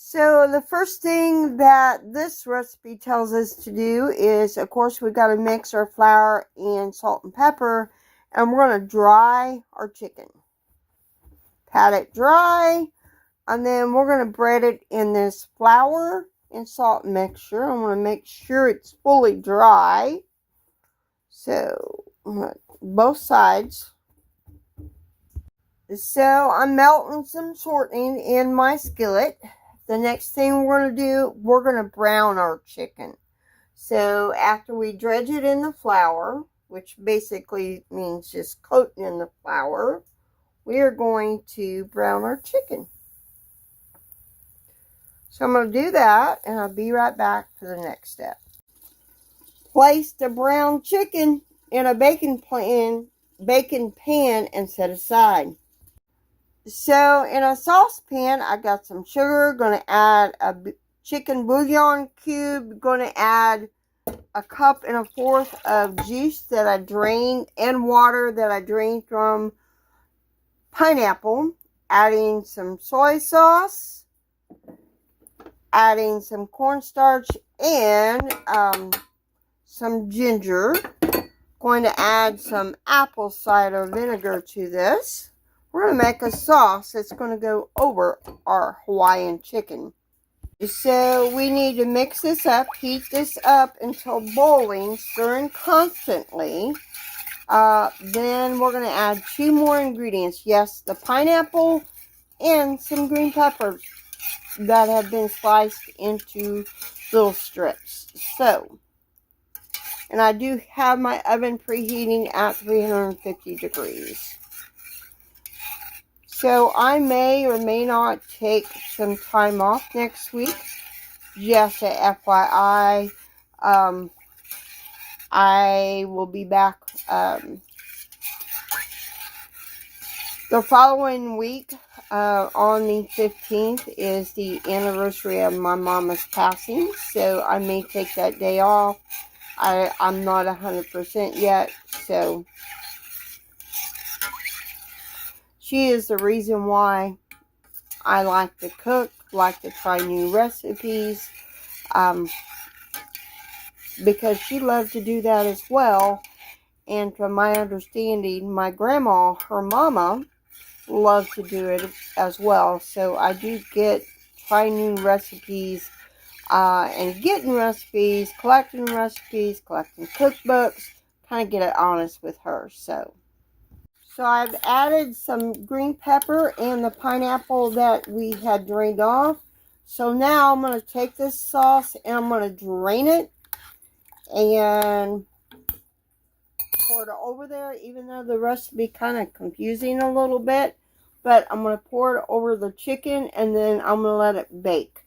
So the first thing that this recipe tells us to do is, of course, we've got to mix our flour and salt and pepper, and we're going to dry our chicken. Pat it dry, and then we're going to bread it in this flour and salt mixture. I want to make sure it's fully dry. So, both sides. So, I'm melting some shortening in my skillet. The next thing we're going to do, we're going to brown our chicken. So, after we dredge it in the flour, which basically means just coating in the flour, we are going to brown our chicken. So I'm going to do that, and I'll be right back for the next step. Place the browned chicken in a baking pan and set aside. So in a saucepan, I got some sugar, going to add a chicken bouillon cube, going to add 1.25 cups of juice that I drained and water that I drained from pineapple, adding some soy sauce, adding some cornstarch and some ginger. Going to add some apple cider vinegar to this. We're going to make a sauce that's going to go over our Hawaiian chicken. So we need to mix this up, heat this up until boiling, stirring constantly. Then we're going to add 2 more ingredients. Yes, the pineapple and some green peppers that have been sliced into little strips. So, and I do have my oven preheating at 350 degrees. So I may or may not take some time off next week. Just a FYI, I will be back the following week. On the 15th is the anniversary of my mama's passing, so I may take that day off. I'm not 100% yet, so she is the reason why I like to cook, like to try new recipes, because she loved to do that as well. And from my understanding, my grandma, her mama, loved to do it as well. So I do try new recipes, and getting recipes, collecting cookbooks, kind of get it honest with her. So I've added some green pepper and the pineapple that we had drained off. So now I'm going to take this sauce and I'm going to drain it and pour it over there, even though the recipe kind of confusing a little bit. But I'm going to pour it over the chicken and then I'm going to let it bake.